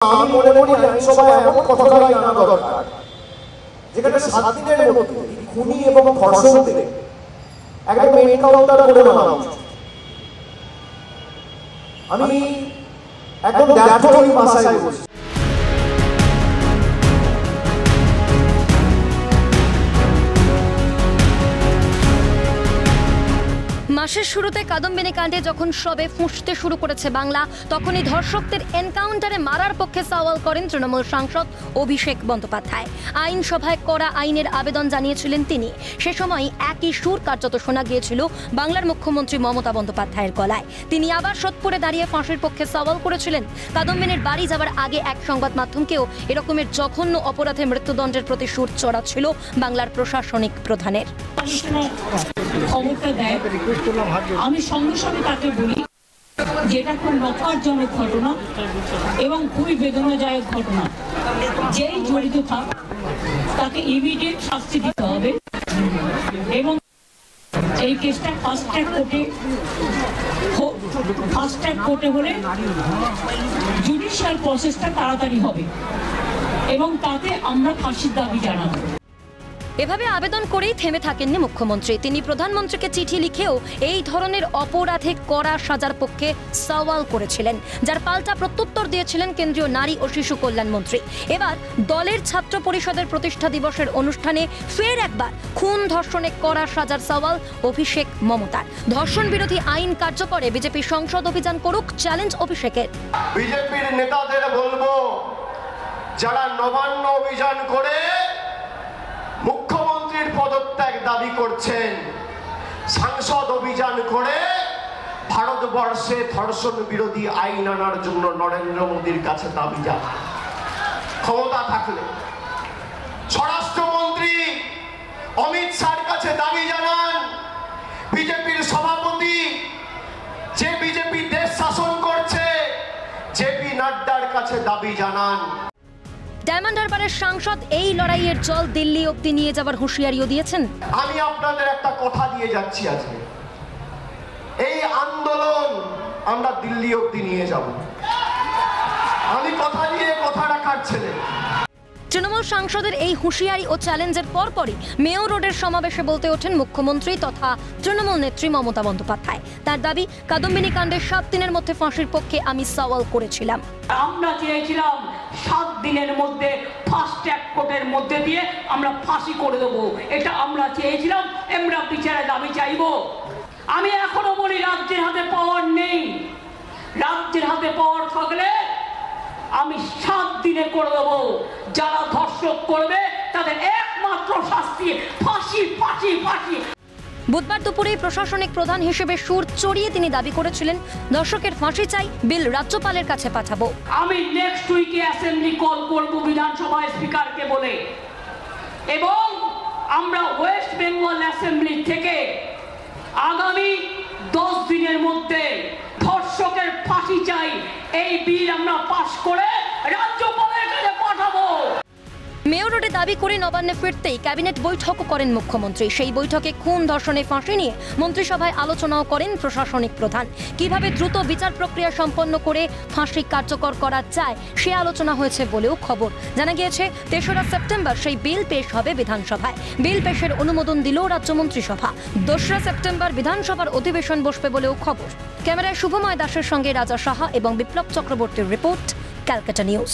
আমি মনে করি আইনসভায় এমন কথাটাই আনা দরকার যেখানে 7 দিনের মধ্যে খুনি এবং ধর্ষকদের একটা এনকাউন্টার করে নেওয়া উচিত। আমি একদম দ্ব্যর্থহীন ভাষায় বলছি। মাসের শুরুতে কাদম্বিনী কাণ্ডে যখন সবে ফুঁসতে শুরু করেছে বাংলা, তখনই ধর্ষকদের এনকাউন্টারে মারার পক্ষে সওয়াল করেন তৃণমূল সাংসদ অভিষেক বন্দ্যোপাধ্যায়। আইনসভায় করা আইনের আবেদন জানিয়েছিলেন তিনি। সে সময় একই সুর কার্যত শোনা গিয়েছিল বাংলার মুখ্যমন্ত্রী মমতা বন্দ্যোপাধ্যায়ের গলায়। তিনি আবার সোদপুরে দাঁড়িয়ে ফাঁসির পক্ষে সওয়াল করেছিলেন। কাদম্বিনীর বাড়ি যাওয়ার আগে এক সংবাদ মাধ্যমকে এরকমের জঘন্য অপরাধে মৃত্যুদণ্ডের প্রতি সুর চড়াচ্ছিল বাংলার প্রশাসনিক প্রধানের। আমি সঙ্গে সঙ্গে তাকে বলি যেটা খুব নকারজনক ঘটনা এবং খুবই বেদনাদায়ক ঘটনা। যেই জড়িত থাক তাকে ইমিডিয়েট শাস্তি দিতে হবে এবং এই কেসটা ফাস্ট ট্র্যাক কোর্টে হলে জুডিশিয়াল প্রসেসটা তাড়াতাড়ি হবে এবং তাতে আমরা ফাঁসির দাবি জানাবো। এভাবে আবেদন করেই থেমে থাকেননি মুখ্যমন্ত্রী। তিনি প্রধানমন্ত্রীকে চিঠি লিখেও এই ধরনের অপরাধে কড়া সাজার পক্ষে সওয়াল করেছিলেন, যার পাল্টা প্রত্যুত্তর দিয়েছিলেন কেন্দ্রীয় নারী ও শিশু কল্যাণ মন্ত্রী। এবার দলের ছাত্র পরিষদের প্রতিষ্ঠা দিবসের অনুষ্ঠানে ফের একবার খুন ধর্ষণে কড়া সাজার সওয়াল অভিষেক মমতার। ধর্ষণ বিরোধী আইন কার্যকরে বিজেপি সংসদ অভিযান করুক, চ্যালেঞ্জ অভিষেকের। বিজেপির নেতাদের বলবো, যারা নবান্ন অভিযান করে মুখ্যমন্ত্রীর পদত্যাগ দাবি করছেন, সংসদ অভিযান করে ভারতবর্ষে ধর্ষণ বিরোধী আইন আনার জন্য নরেন্দ্র মোদীর কাছে দাবি জানান। ক্ষমতা থাকলে স্বরাষ্ট্রমন্ত্রী অমিত শাহর কাছে দাবি জানান। বিজেপির সভাপতি, যে বিজেপি দেশ শাসন করছে, জেপি নাড্ডার কাছে দাবি জানান। ডায়মন্ড হারবারের সাংসদ এই লড়াইয়ের জল দিল্লি অবধি নিয়ে যাওয়ার হুঁশিয়ারিও দিয়েছেন। আমি আপনাদের একটা কথা দিয়ে যাচ্ছি, আজকে এই আন্দোলন আমরা দিল্লি অবধি নিয়ে যাব। আমি কথা দিয়ে কথা রাখার ছেলে। তৃণমূল সাংসদের এই হুঁশিয়ারি ও চ্যালেঞ্জের পরপরই মেয়র রোডের সমাবেশে বলতে ওঠেন মুখ্যমন্ত্রী তথা তৃণমূল নেত্রী মমতা বন্দ্যোপাধ্যায়। তার দাবি, কাদম্বিনী কাণ্ডে 7 দিনের মধ্যে ফাঁসির পক্ষে আমি সওয়াল করেছিলাম। আমরা চেয়েছিলাম 7 দিনের মধ্যে ফাস্ট ট্র্যাক কোর্টের মধ্যে দিয়ে আমরা ফাঁসি করে দেবো। এটা আমরা চেয়েছিলাম, আমরা বিচারের দাবি চাইব। আমি এখনো বলি, রাজ্যের হাতে পাওয়ার নেই। রাজ্যের হাতে পাওয়ার থাকলে আমি 7 দিনে করে দেবো। যারা ধর্ষক করবে তাদের একমাত্র শাস্তি ফাঁসি, ফাঁসি, ফাঁসি। বুধবার দুপুরে প্রশাসনিক প্রধান হিসেবে সুর চড়িয়ে তিনি দাবি করেছিলেন, দর্শকের ফাঁসি চাই, বিল রাজ্যপালের কাছে পাঠাবো। আমি নেক্সট উইকে অ্যাসেম্বলি কল করব বিধানসভায় স্পিকারকে বলে, এবং আমরা ওয়েস্ট বেঙ্গল অ্যাসেম্বলি থেকে আগামী 10 দিনের মধ্যে ধর্ষকের ফাঁসি চাই এই বিল আমরা পাস করে রাজ্যপালের কাছে পাঠাবো। মেয়র রোডে দাবি করে নবান্নে ফিরতেই ক্যাবিনেট বৈঠকও করেন মুখ্যমন্ত্রী। সেই বৈঠকে খুন ধর্ষণে ফাঁসি নিয়ে মন্ত্রিসভায় আলোচনাও করেন প্রশাসনিক প্রধান। কিভাবে দ্রুত বিচার প্রক্রিয়া সম্পন্ন করে ফাঁসি কার্যকর করা যায় সে আলোচনা হয়েছে বলেও খবর। জানা গিয়েছে 3রা সেপ্টেম্বর সেই বিল পেশ হবে বিধানসভায়। বিল পেশের অনুমোদন দিল রাজ্য মন্ত্রিসভা। 2রা সেপ্টেম্বর বিধানসভার অধিবেশন বসবে বলেও খবর। ক্যামেরায় শুভময় দাসের সঙ্গে রাজা সাহা এবং বিপ্লব চক্রবর্তীর রিপোর্ট, ক্যালকাটা নিউজ।